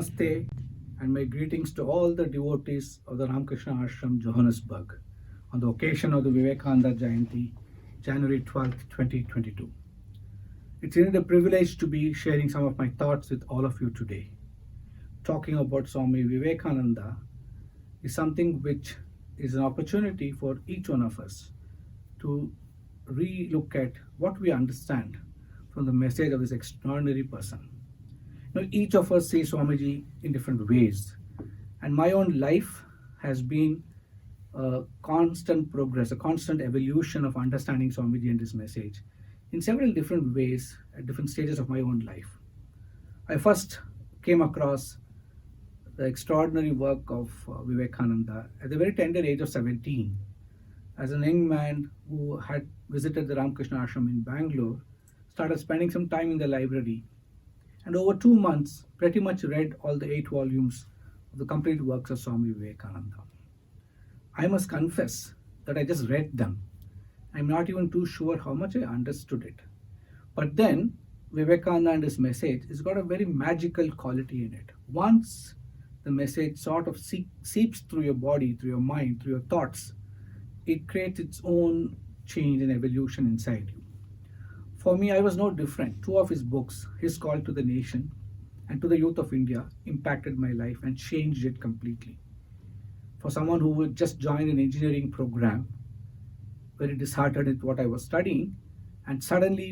Namaste and my greetings to all the devotees of the Ramakrishna Ashram, Johannesburg, on the occasion of the Vivekananda Jayanti, January 12th, 2022. It's indeed a privilege to be sharing some of my thoughts with all of you today. Talking about Swami Vivekananda is something which is an opportunity for each one of us to re-look at what we understand from the message of this extraordinary person. Each of us sees Swamiji in different ways, and my own life has been a constant progress, a constant evolution of understanding Swamiji and his message in several different ways at different stages of my own life. I first came across the extraordinary work of Vivekananda at the very tender age of 17. As a young man who had visited the Ramakrishna Ashram in Bangalore, started spending some time in the library, and over 2 months pretty much read all the 8 volumes of the complete works of Swami Vivekananda. I must confess that I just read them. I'm not even too sure how much I understood it. But then Vivekananda and his message has got a very magical quality in it. Once the message sort of seeps through your body, through your mind, through your thoughts, it creates its own change and evolution inside you. For me, I was no different. 2 of his books, His Call to the Nation and To the Youth of India, impacted my life and changed it completely. For someone who would just join an engineering program, very disheartened with what I was studying, and suddenly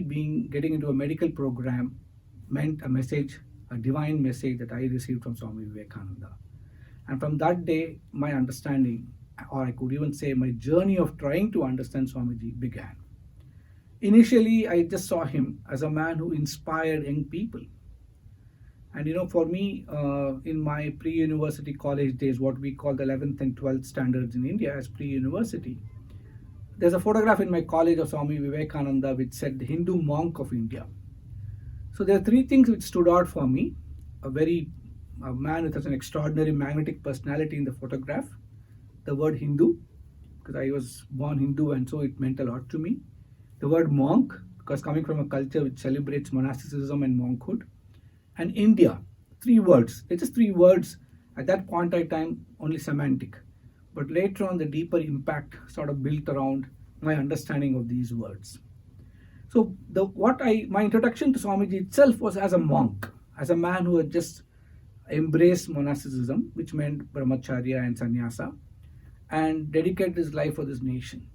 getting into a medical program meant a message, a divine message that I received from Swami Vivekananda. And from that day, my understanding, or I could even say my journey of trying to understand Swamiji began. Initially, I just saw him as a man who inspired young people. And for me, in my pre-university college days, what we call the 11th and 12th standards in India as pre-university, there's a photograph in my college of Swami Vivekananda which said the Hindu monk of India. So there are 3 things which stood out for me. A man with such an extraordinary magnetic personality in the photograph. The word Hindu, because I was born Hindu and so it meant a lot to me. The word monk, because coming from a culture which celebrates monasticism and monkhood. And India, 3 words. They're just 3 words at that point in time, only semantic. But later on, the deeper impact sort of built around my understanding of these words. So my introduction to Swamiji itself was as a monk, as a man who had just embraced monasticism, which meant brahmacharya and sannyasa, and dedicated his life for this nation.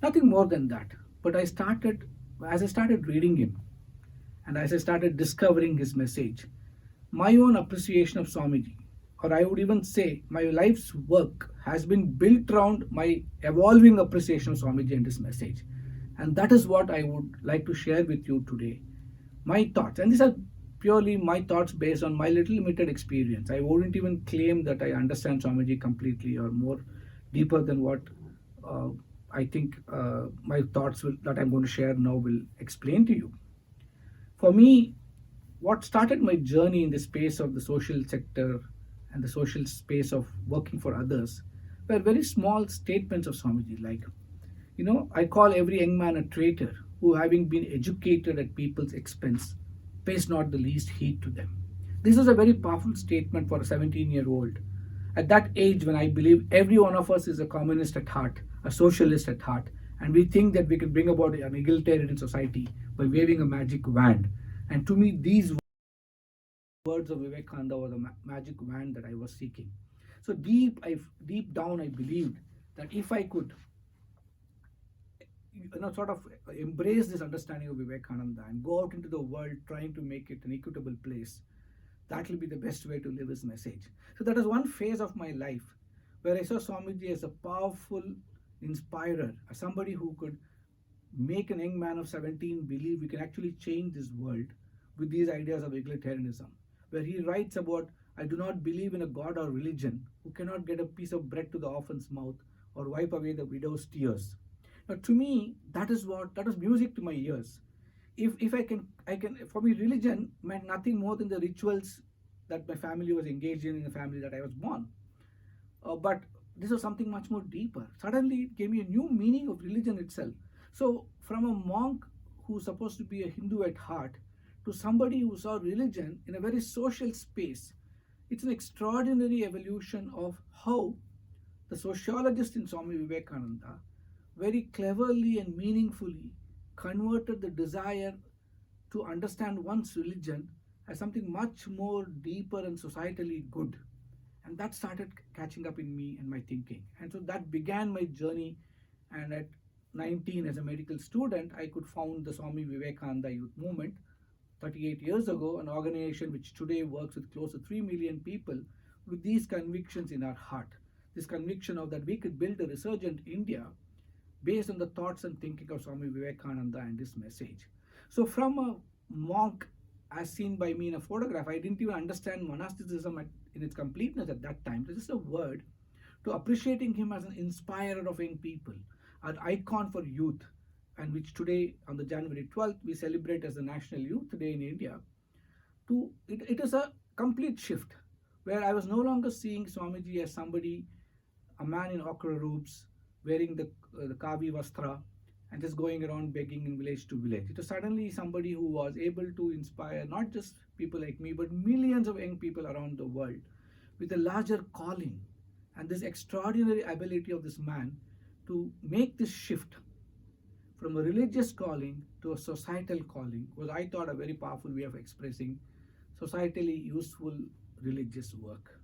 Nothing more than that. But as I started reading him, and as I started discovering his message, my own appreciation of Swamiji, or I would even say my life's work, has been built around my evolving appreciation of Swamiji and his message. And that is what I would like to share with you today. My thoughts, and these are purely my thoughts based on my little limited experience. I wouldn't even claim that I understand Swamiji completely or more deeper than what I think my thoughts that I'm going to share now will explain to you. For me, what started my journey in the space of the social sector and the social space of working for others were very small statements of Swamiji, like, I call every young man a traitor who, having been educated at people's expense, pays not the least heed to them. This is a very powerful statement for a 17-year-old. At that age, when I believe every one of us is a communist at heart, a socialist at heart, and we think that we can bring about an egalitarian society by waving a magic wand. And to me, these words of Vivekananda were the magic wand that I was seeking. So deep down, I believed that if I could sort of embrace this understanding of Vivekananda and go out into the world trying to make it an equitable place, that will be the best way to live his message. So that was one phase of my life where I saw Swamiji as a powerful inspirer, as somebody who could make an young man of 17 believe we can actually change this world with these ideas of egalitarianism, where he writes about, I do not believe in a god or religion who cannot get a piece of bread to the orphan's mouth or wipe away the widow's tears. Now, to me, that was music to my ears. If I can, for me, religion meant nothing more than the rituals that my family was engaged in the family that I was born. But this was something much more deeper. Suddenly, it gave me a new meaning of religion itself. So, from a monk who's supposed to be a Hindu at heart to somebody who saw religion in a very social space It's an extraordinary evolution of how the sociologist in Swami Vivekananda very cleverly and meaningfully converted the desire to understand one's religion as something much more deeper and societally good. And that started catching up in me and my thinking. And so that began my journey. And at 19, as a medical student, I could found the Swami Vivekananda Youth Movement 38 years ago, an organization which today works with close to 3 million people with these convictions in our heart. This conviction of that we could build a resurgent India based on the thoughts and thinking of Swami Vivekananda and his message. So, from a monk as seen by me in a photograph, I didn't even understand monasticism in its completeness at that time. It was just a word to appreciating him as an inspirer of young people, an icon for youth, and which today, on the January 12th, we celebrate as the National Youth Day in India. It is a complete shift where I was no longer seeing Swamiji as somebody, a man in ochre robes, wearing the kavi vastra, and just going around begging in village to village. It was suddenly somebody who was able to inspire not just people like me, but millions of young people around the world with a larger calling and this extraordinary ability of this man to make this shift from a religious calling to a societal calling was, I thought, a very powerful way of expressing societally useful religious work.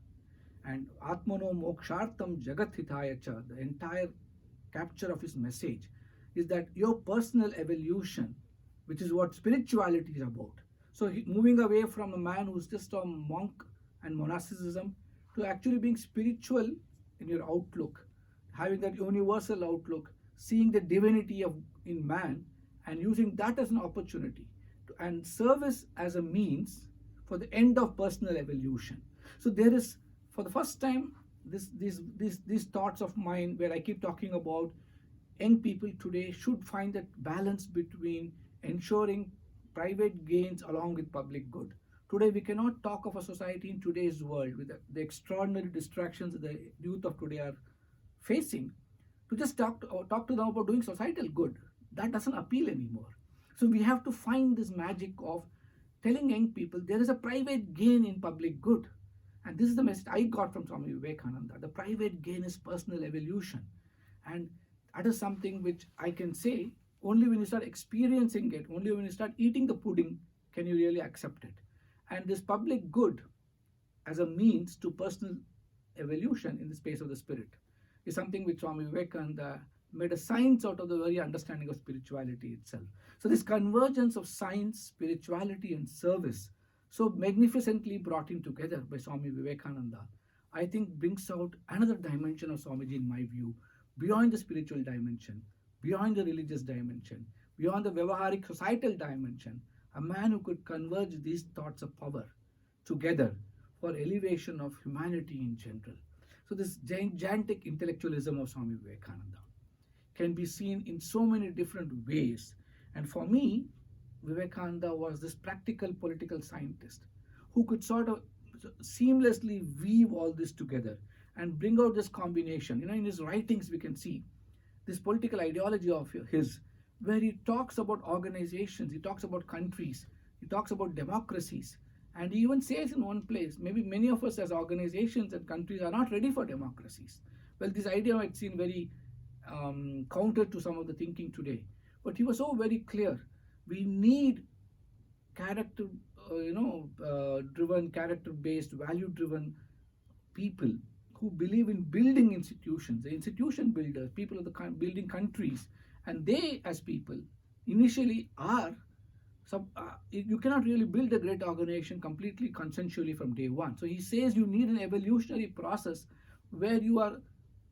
And Atmano Mokshartam Jagat Hitaya Cha, the entire capture of his message, is that your personal evolution, which is what spirituality is about. So moving away from a man who's just a monk and monasticism to actually being spiritual in your outlook, having that universal outlook, seeing the divinity in man and using that as an opportunity and service as a means for the end of personal evolution. So there is, for the first time, these thoughts of mine where I keep talking about young people today should find that balance between ensuring private gains along with public good. Today, we cannot talk of a society in today's world with the extraordinary distractions that the youth of today are facing to just talk to them about doing societal good. That doesn't appeal anymore. So we have to find this magic of telling young people there is a private gain in public good. And this is the message I got from Swami Vivekananda. The private gain is personal evolution. And that is something which I can say only when you start experiencing it, only when you start eating the pudding, can you really accept it. And this public good as a means to personal evolution in the space of the spirit is something which Swami Vivekananda made a science out of the very understanding of spirituality itself. So this convergence of science, spirituality, and service, so magnificently brought in together by Swami Vivekananda, I think brings out another dimension of Swamiji in my view, beyond the spiritual dimension, beyond the religious dimension, beyond the Vyavaharik societal dimension, a man who could converge these thoughts of power together for elevation of humanity in general. So this gigantic intellectualism of Swami Vivekananda can be seen in so many different ways. And for me, Vivekananda was this practical political scientist who could sort of seamlessly weave all this together and bring out this combination. In his writings, we can see this political ideology of his, where he talks about organizations, he talks about countries, he talks about democracies, and he even says in one place, maybe many of us as organizations and countries are not ready for democracies. Well, this idea might seem very counter to some of the thinking today, but he was so very clear. We need character, driven, character-based, value-driven people who believe in building institutions, the institution builders, people of the building countries, and they, as people, initially are. You cannot really build a great organization completely consensually from day one. So he says you need an evolutionary process where you are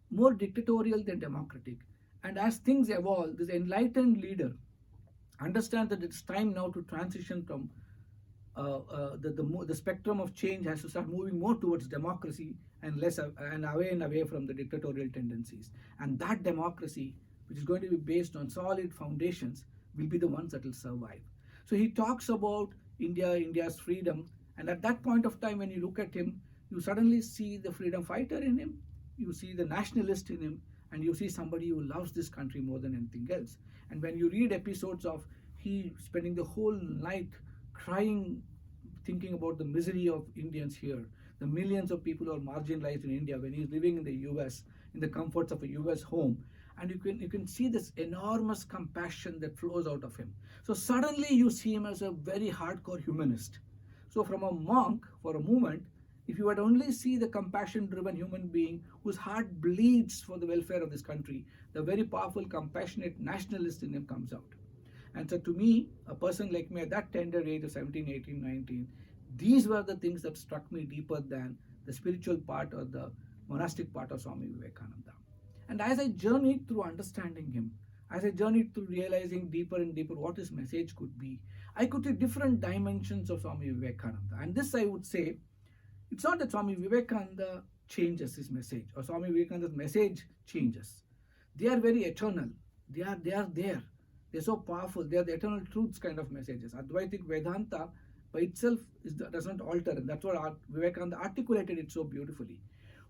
more dictatorial than democratic. And as things evolve, this enlightened leader understands that it's time now to transition from the spectrum of change has to start moving more towards democracy and less and away from the dictatorial tendencies. And that democracy, which is going to be based on solid foundations, will be the ones that will survive. So he talks about India's freedom, and at that point of time, when you look at him, you suddenly see the freedom fighter in him, you see the nationalist in him, and you see somebody who loves this country more than anything else. And when you read episodes of he spending the whole night crying, thinking about the misery of Indians here, the millions of people who are marginalized in India when he's living in the US, in the comforts of a US home. And you can see this enormous compassion that flows out of him. So suddenly you see him as a very hardcore humanist. So from a monk, for a moment, if you had only see the compassion-driven human being whose heart bleeds for the welfare of this country, the very powerful, compassionate nationalist in him comes out. And so to me, a person like me at that tender age of 17, 18, 19, these were the things that struck me deeper than the spiritual part or the monastic part of Swami Vivekananda. And as I journeyed through understanding him, as I journeyed through realizing deeper and deeper what his message could be, I could see different dimensions of Swami Vivekananda. And this, I would say, it's not that Swami Vivekananda changes his message or Swami Vivekananda's message changes. They are very eternal. They are there. They're so powerful. They are the eternal truths kind of messages. Advaitic Vedanta by itself does not alter, and that's what Vivekananda articulated it so beautifully.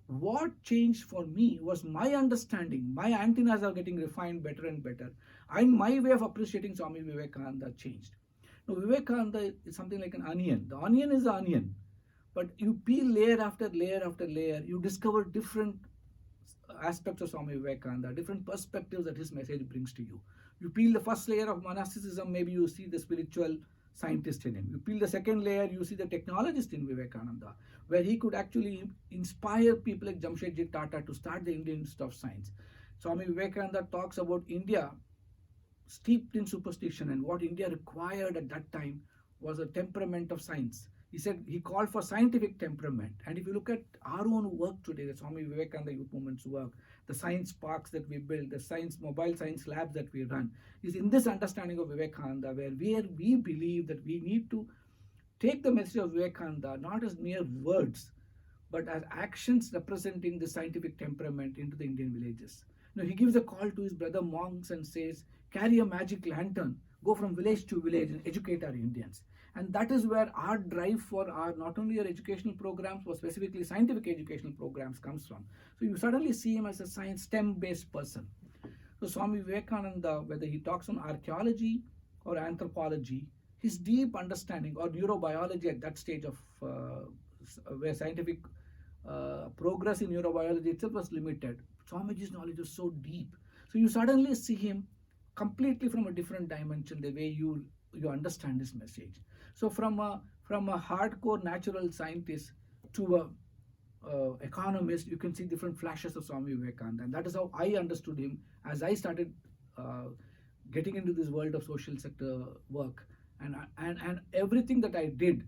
What changed for me was my understanding. My antennas are getting refined better and better, and my way of appreciating Swami Vivekananda changed. Now, Vivekananda is something like an onion. The onion is the onion, but you peel layer after layer after layer, you discover different aspects of Swami Vivekananda, different perspectives that his message brings to you. You peel the first layer of monasticism, maybe you see the spiritual scientist in him. You peel the second layer, you see the technologist in Vivekananda, where he could actually inspire people like Jamshedji Tata to start the Indian Institute of Science. Swami Vivekananda talks about India steeped in superstition, and what India required at that time was a temperament of science. He said he called for scientific temperament. And if you look at our own work today, the Swami Vivekananda Youth Movement's work, the science parks that we build, the mobile science labs that we run, is in this understanding of Vivekananda, where we believe that we need to take the message of Vivekananda not as mere words, but as actions representing the scientific temperament into the Indian villages. He gives a call to his brother monks and says, carry a magic lantern, go from village to village and educate our Indians. And that is where our drive for our not only our educational programs, but specifically scientific educational programs comes from. So you suddenly see him as a science STEM-based person. So Swami Vivekananda, whether he talks on archaeology or anthropology, his deep understanding, or neurobiology at that stage of where scientific progress in neurobiology itself was limited, Swamiji's knowledge was so deep. So you suddenly see him completely from a different dimension, the way you understand his message. So from a hardcore natural scientist to a economist, you can see different flashes of Swami Vivekananda, and that is how I understood him as I started getting into this world of social sector work, and everything that I did,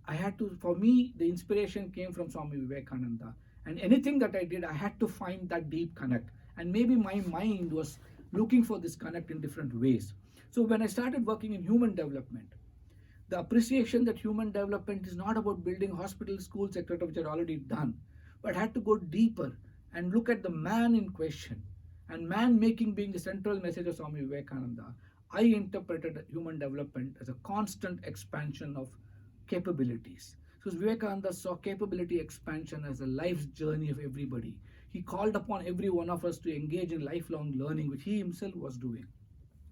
I had to. For me, the inspiration came from Swami Vivekananda, and anything that I did, I had to find that deep connect, and maybe my mind was looking for this connect in different ways. So when I started working in human development, the appreciation that human development is not about building hospitals, schools, etc., which are already done, but had to go deeper and look at the man in question, and man making being the central message of Swami Vivekananda. I interpreted human development as a constant expansion of capabilities. So Vivekananda saw capability expansion as a life's journey of everybody. He called upon every one of us to engage in lifelong learning, which he himself was doing.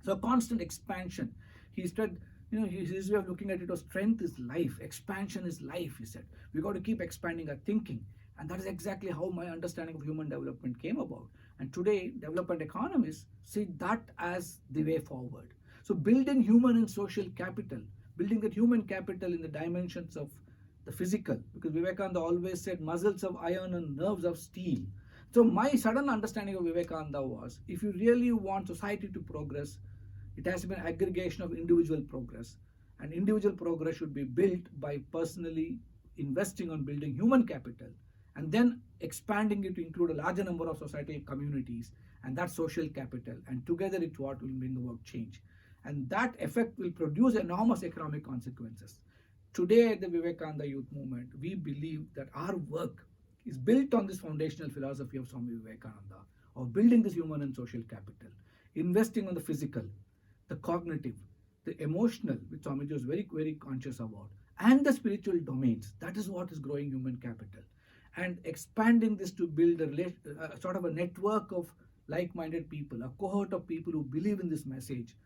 So constant expansion. He said, his way of looking at it was strength is life, expansion is life, he said. We got to keep expanding our thinking. And that is exactly how my understanding of human development came about. And today, development economists see that as the way forward. So building human and social capital, building that human capital in the dimensions of the physical, because Vivekananda always said muscles of iron and nerves of steel. So my sudden understanding of Vivekananda was, if you really want society to progress, it has to be an aggregation of individual progress. And individual progress should be built by personally investing on building human capital, and then expanding it to include a larger number of societal communities, and that's social capital. And together it's what will bring about change. And that effect will produce enormous economic consequences. Today at the Vivekananda Youth Movement, we believe that our work is built on this foundational philosophy of Swami Vivekananda, of building this human and social capital, investing on the physical, the cognitive, the emotional, which Swamiji was very, very conscious about, and the spiritual domains. That is what is growing human capital. And expanding this to build a sort of a network of like-minded people, a cohort of people who believe in this message,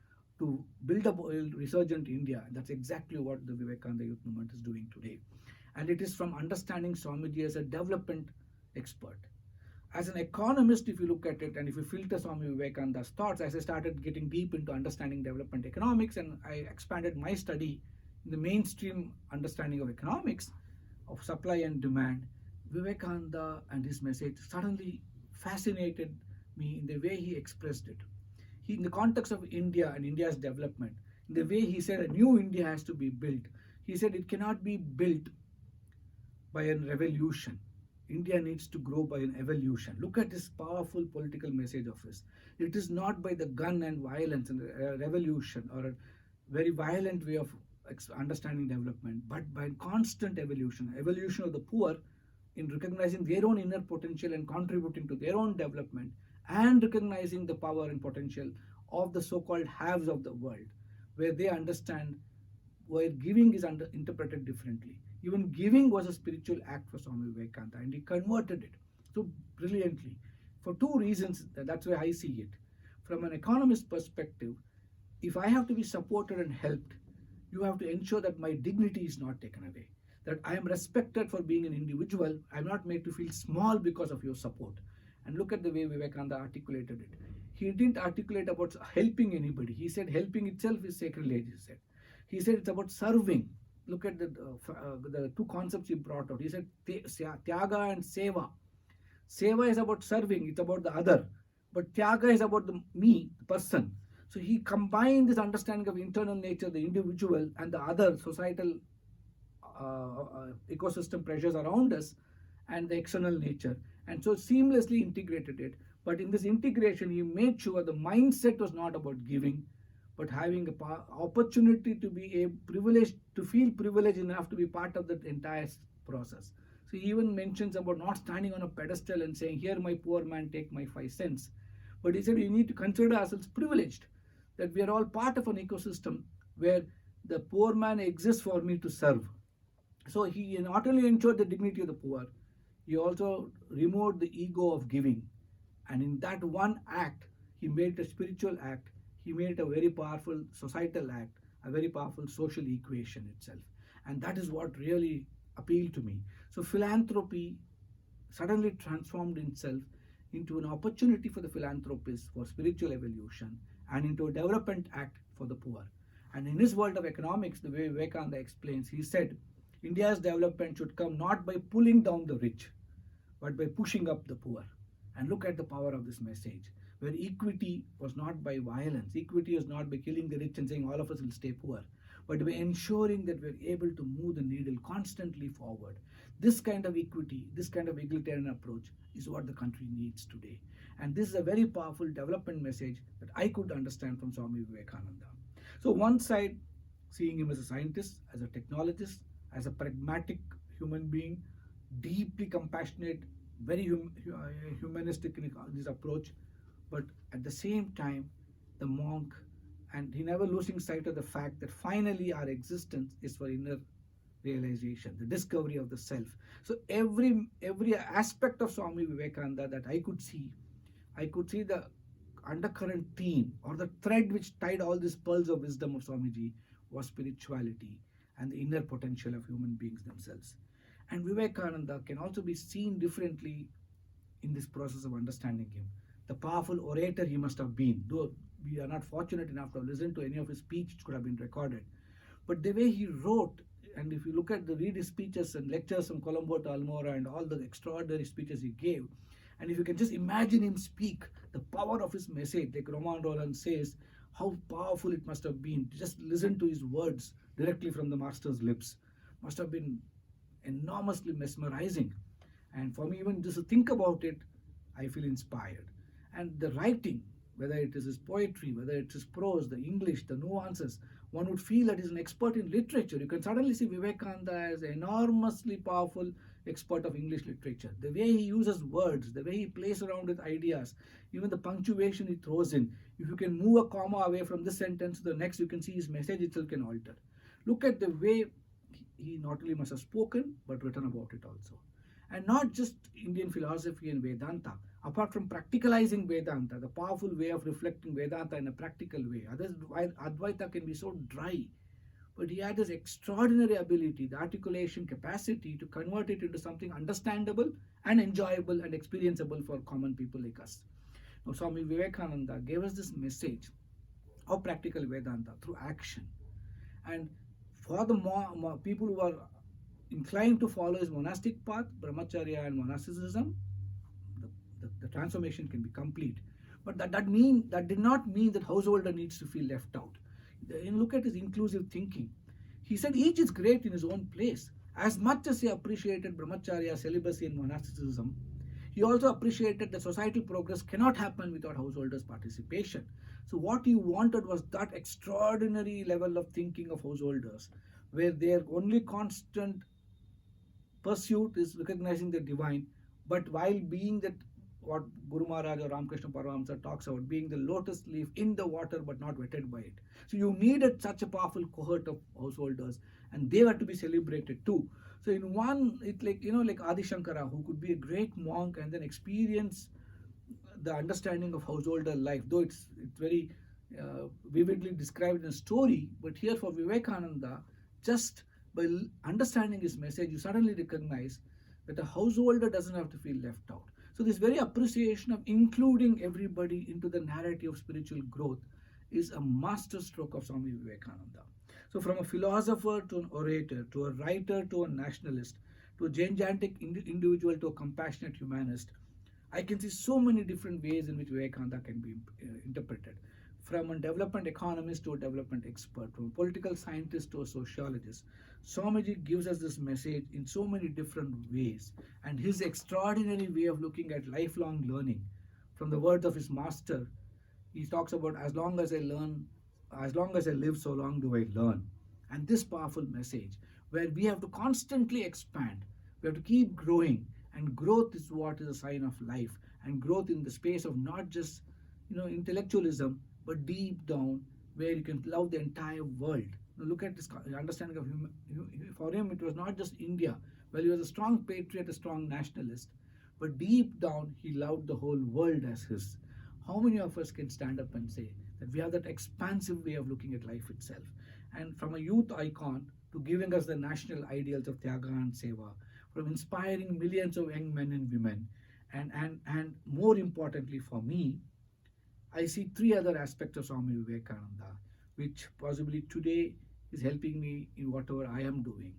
to build up a resurgent India. That's exactly what the Vivekananda Youth Movement is doing today. And it is from understanding Swamiji as a development expert. As an economist, if you look at it and if you filter Swami Vivekananda's thoughts, as I started getting deep into understanding development economics and I expanded my study in the mainstream understanding of economics, of supply and demand, Vivekananda and his message suddenly fascinated me in the way he expressed it. He, in the context of India and India's development, in the way he said a new India has to be built, he said it cannot be built by a revolution. India needs to grow by an evolution. Look at this powerful political message of his. It is not by the gun and violence and a revolution or a very violent way of understanding development, but by constant evolution, evolution of the poor in recognizing their own inner potential and contributing to their own development, and recognizing the power and potential of the so-called haves of the world, where they understand where giving is interpreted differently. Even giving was a spiritual act for Swami Vivekananda, and he converted it so brilliantly for two reasons. That's why I see it. From an economist perspective, if I have to be supported and helped, you have to ensure that my dignity is not taken away, that I am respected for being an individual. I'm not made to feel small because of your support. And look at the way Vivekananda articulated it. He didn't articulate about helping anybody. He said helping itself is sacrilege, he said it's about serving. Look at the two concepts he brought out. He said Tyaga and Seva. Seva is about serving, it's about the other. But Tyaga is about the me, the person. So he combined this understanding of internal nature, the individual, and the other societal ecosystem pressures around us and the external nature, and so seamlessly integrated it. But in this integration, he made sure the mindset was not about giving, but having an opportunity to be a privileged, to feel privileged enough to be part of that entire process. So he even mentions about not standing on a pedestal and saying, here my poor man, take my 5 cents. But he said we need to consider ourselves privileged, that we are all part of an ecosystem where the poor man exists for me to serve. So he not only ensured the dignity of the poor, he also removed the ego of giving. And in that one act, he made it a spiritual act. He made it a very powerful societal act, a very powerful social equation itself. And that is what really appealed to me. So philanthropy suddenly transformed itself into an opportunity for the philanthropist for spiritual evolution and into a development act for the poor. And in his world of economics, the way Vivekananda explains, he said, India's development should come not by pulling down the rich, but by pushing up the poor. And look at the power of this message, where equity was not by violence. Equity was not by killing the rich and saying all of us will stay poor, but by ensuring that we're able to move the needle constantly forward. This kind of equity, this kind of egalitarian approach is what the country needs today. And this is a very powerful development message that I could understand from Swami Vivekananda. So one side, seeing him as a scientist, as a technologist, as a pragmatic human being, deeply compassionate, very humanistic in this approach, but at the same time, the monk, and he never losing sight of the fact that finally our existence is for inner realization, the discovery of the self. So every aspect of Swami Vivekananda that I could see the undercurrent theme or the thread which tied all these pearls of wisdom of Swamiji was spirituality and the inner potential of human beings themselves. And Vivekananda can also be seen differently in this process of understanding him. The powerful orator he must have been, though we are not fortunate enough to have listened to any of his speech, which could have been recorded. But the way he wrote, and if you look at read his speeches and lectures from Colombo to Almora and all the extraordinary speeches he gave, and if you can just imagine him speak, the power of his message, like Romain Rolland says, how powerful it must have been to just listen to his words directly from the master's lips. Must have been enormously mesmerizing. And for me, even just to think about it, I feel inspired. And the writing, whether it is his poetry, whether it is prose, the English, the nuances, one would feel that he's an expert in literature. You can suddenly see Vivekananda as an enormously powerful expert of English literature. The way he uses words, the way he plays around with ideas, even the punctuation he throws in. If you can move a comma away from this sentence to the next, you can see his message itself can alter. Look at the way he not only must have spoken, but written about it also. And not just Indian philosophy and Vedanta. Apart from practicalizing Vedanta, the powerful way of reflecting Vedanta in a practical way. Otherwise, Advaita can be so dry. But he had this extraordinary ability, the articulation capacity to convert it into something understandable and enjoyable and experienceable for common people like us. Now, Swami Vivekananda gave us this message of practical Vedanta through action. And for the people who are inclined to follow his monastic path, brahmacharya and monasticism, the transformation can be complete. But that did not mean that householder needs to feel left out. Look at his inclusive thinking. He said each is great in his own place. As much as he appreciated brahmacharya, celibacy, and monasticism, he also appreciated that societal progress cannot happen without householders' participation. So what he wanted was that extraordinary level of thinking of householders, where their only constant pursuit is recognizing the divine, but while being that what Guru Maharaj or Ramakrishna Paramahamsa talks about, being the lotus leaf in the water but not wetted by it. So you needed such a powerful cohort of householders, and they were to be celebrated too. So in one, it's like like Adi Shankara, who could be a great monk and then experience the understanding of householder life, though it's very vividly described in a story. But here for Vivekananda, just by understanding his message, you suddenly recognize that a householder doesn't have to feel left out. So this very appreciation of including everybody into the narrative of spiritual growth is a master stroke of Swami Vivekananda. So from a philosopher to an orator, to a writer to a nationalist, to a gigantic individual to a compassionate humanist, I can see so many different ways in which Vivekananda can be interpreted. From a development economist to a development expert, from a political scientist to a sociologist, Swamiji gives us this message in so many different ways. And his extraordinary way of looking at lifelong learning, from the words of his master, he talks about as long as I live, so long do I learn. And this powerful message, where we have to constantly expand, we have to keep growing, and growth is what is a sign of life, and growth in the space of not just intellectualism, but deep down, where you can love the entire world. Now look at this understanding of him. For him, it was not just India. Well, he was a strong patriot, a strong nationalist, but deep down, he loved the whole world as his. How many of us can stand up and say that we have that expansive way of looking at life itself? And from a youth icon to giving us the national ideals of Tyaga and Seva, from inspiring millions of young men and women, and more importantly for me, I see three other aspects of Swami Vivekananda, which possibly today is helping me in whatever I am doing.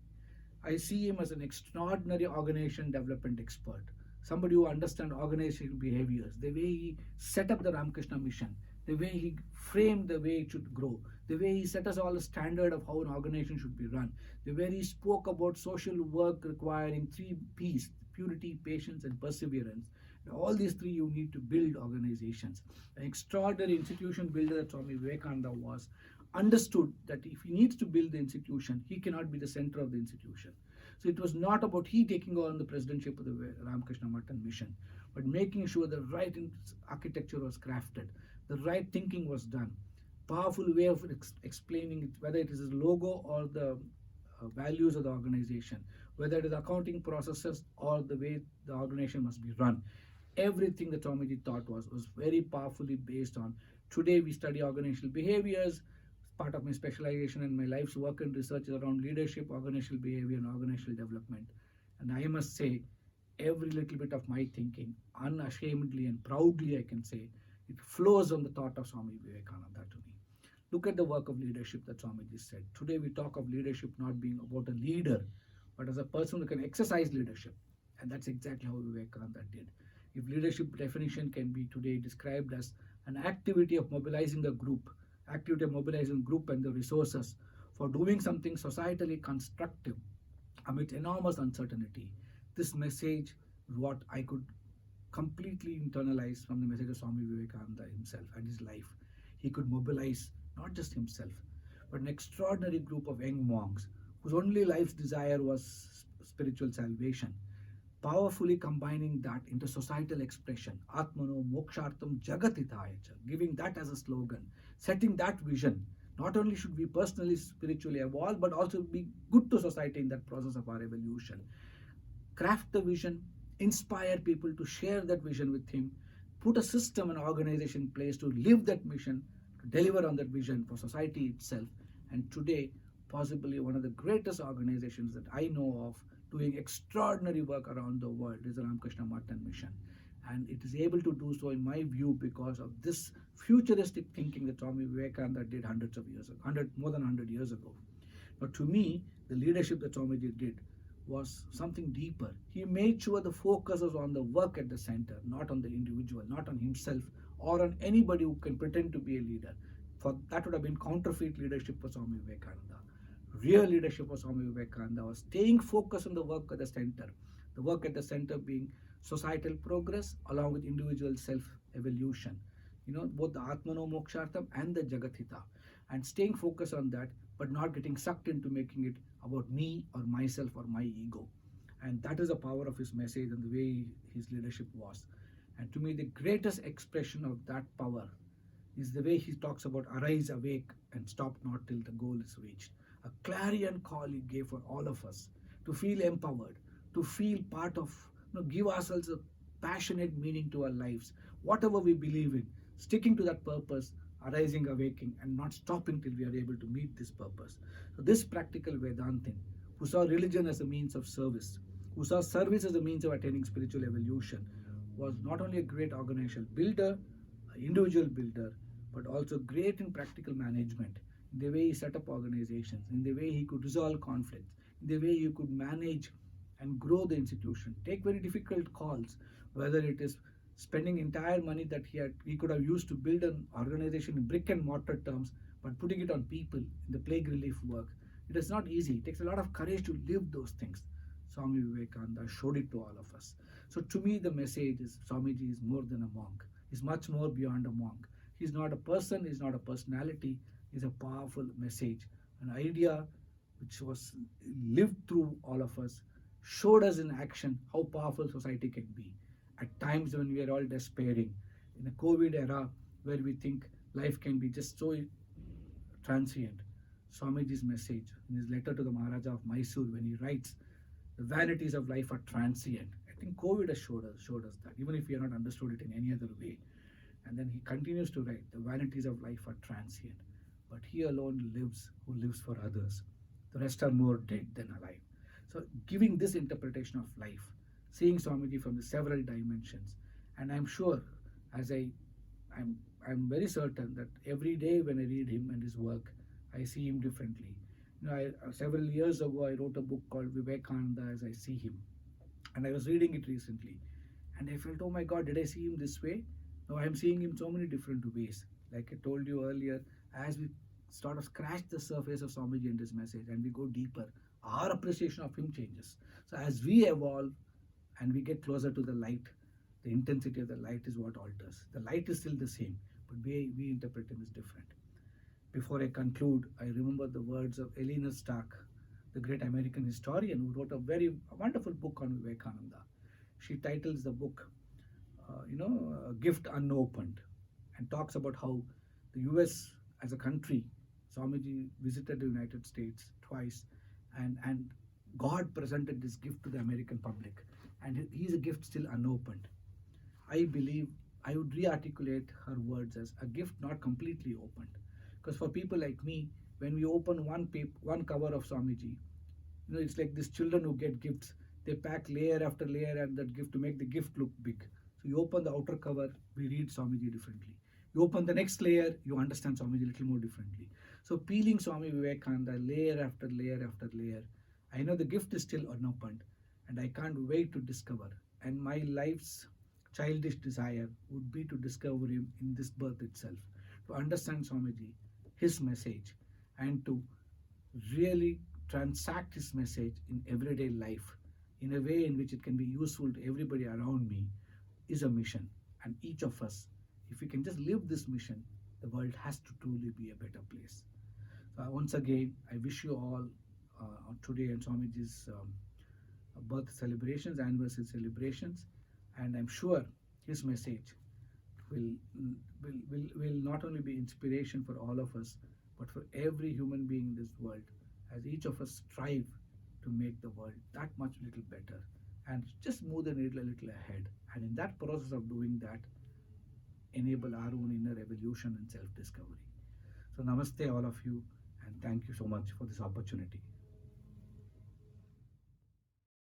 I see him as an extraordinary organization development expert, somebody who understands organizational behaviors, the way he set up the Ramakrishna mission, the way he framed the way it should grow, the way he set us all a standard of how an organization should be run, the way he spoke about social work requiring 3 P's: purity, patience, and perseverance. Now, all these 3 you need to build organizations. An extraordinary institution builder that Swami Vivekananda was, understood that if he needs to build the institution, he cannot be the center of the institution. So it was not about he taking on the presidentship of the Ramakrishna Matan mission, but making sure the right architecture was crafted, the right thinking was done, powerful way of explaining it, whether it is his logo or the values of the organization, whether it is accounting processes or the way the organization must be run. Everything that Swamiji taught was very powerfully based on. Today we study organizational behaviors. Part of my specialization and my life's work and research is around leadership, organizational behavior, and organizational development. And I must say, every little bit of my thinking, unashamedly and proudly, I can say, it flows on the thought of Swami Vivekananda to me. Look at the work of leadership that Swamiji said. Today we talk of leadership not being about a leader, but as a person who can exercise leadership. And that's exactly how Vivekananda did. If leadership definition can be today described as an activity of mobilizing a group, and the resources for doing something societally constructive amid enormous uncertainty, this message is what I could completely internalize from the message of Swami Vivekananda himself and his life. He could mobilize not just himself, but an extraordinary group of young monks whose only life's desire was spiritual salvation, powerfully combining that into societal expression, Atmano Mokshartam Jagatitaya, giving that as a slogan, setting that vision. Not only should we personally, spiritually evolve, but also be good to society in that process of our evolution. Craft the vision, inspire people to share that vision with him, put a system and organization in place to live that mission, to deliver on that vision for society itself. And today, possibly one of the greatest organizations that I know of doing extraordinary work around the world is the Ramakrishna Math Mission. And it is able to do so, in my view, because of this futuristic thinking that Swami Vivekananda did hundreds of years ago, more than 100 years ago. But to me, the leadership that Swamiji did was something deeper. He made sure the focus was on the work at the center, not on the individual, not on himself or on anybody who can pretend to be a leader. For that would have been counterfeit leadership for Swami Vivekananda. Real leadership for Swami Vivekananda was staying focused on the work at the center. The work at the center being societal progress along with individual self-evolution. Both the Atmano Mokshartham and the Jagathita. And staying focused on that, but not getting sucked into making it about me or myself or my ego. And that is the power of his message and the way his leadership was. And to me, the greatest expression of that power is the way he talks about arise, awake, and stop not till the goal is reached. A clarion call he gave for all of us to feel empowered, to feel part of, give ourselves a passionate meaning to our lives. Whatever we believe in, sticking to that purpose, arising, awaking, and not stopping till we are able to meet this purpose. So this practical Vedantin, who saw religion as a means of service, who saw service as a means of attaining spiritual evolution, was not only a great organizational builder, an individual builder, but also great in practical management, in the way he set up organizations, in the way he could resolve conflicts, in the way he could manage and grow the institution, take very difficult calls, whether it is spending entire money that he could have used to build an organization in brick and mortar terms, but putting it on people in the plague relief work. It is not easy. It takes a lot of courage to live those things. Swami Vivekananda showed it to all of us. So to me, the message is Swamiji is more than a monk. He's much more beyond a monk. He's not a person, he's not a personality, he's a powerful message, an idea which was lived through all of us, showed us in action how powerful society can be. At times when we are all despairing, in a COVID era where we think life can be just so transient, Swamiji's message in his letter to the Maharaja of Mysore, when he writes, the vanities of life are transient. I think COVID has showed us that, even if we have not understood it in any other way. And then he continues to write, the vanities of life are transient, but he alone lives who lives for others. The rest are more dead than alive. So giving this interpretation of life, seeing Swamiji from the several dimensions, and I'm sure, I'm very certain that every day when I read him and his work, I see him differently. Several years ago, I wrote a book called Vivekananda as I See Him, and I was reading it recently, and I felt, oh my God, did I see him this way? No, I'm seeing him so many different ways. Like I told you earlier, as we sort of scratch the surface of Swamiji and his message, and we go deeper, our appreciation of him changes. So as we evolve and we get closer to the light, the intensity of the light is what alters. The light is still the same, but we interpret him is different. Before I conclude, I remember the words of Eleanor Stark, the great American historian who wrote a wonderful book on Vivekananda. She titles the book, A Gift Unopened, and talks about how the US as a country, Swamiji visited the United States twice, and God presented this gift to the American public, and he's a gift still unopened. I believe I would re-articulate her words as a gift not completely opened. Because for people like me, when we open one cover of Swamiji, it's like these children who get gifts. They pack layer after layer and that gift to make the gift look big. So you open the outer cover, we read Swamiji differently. You open the next layer, you understand Swamiji a little more differently. So peeling Swami Vivekananda layer after layer after layer, I know the gift is still unopened, and I can't wait to discover. And my life's childish desire would be to discover him in this birth itself, to understand Swamiji, his message, and to really transact his message in everyday life in a way in which it can be useful to everybody around me is a mission. And each of us, if we can just live this mission, the world has to truly be a better place. So once again, I wish you all today and Swamiji's birth celebrations, anniversary celebrations, and I'm sure his message will not only be inspiration for all of us, but for every human being in this world, as each of us strive to make the world that much little better and just move the needle a little ahead. And in that process of doing that, enable our own inner evolution and self-discovery. So namaste all of you, and thank you so much for this opportunity.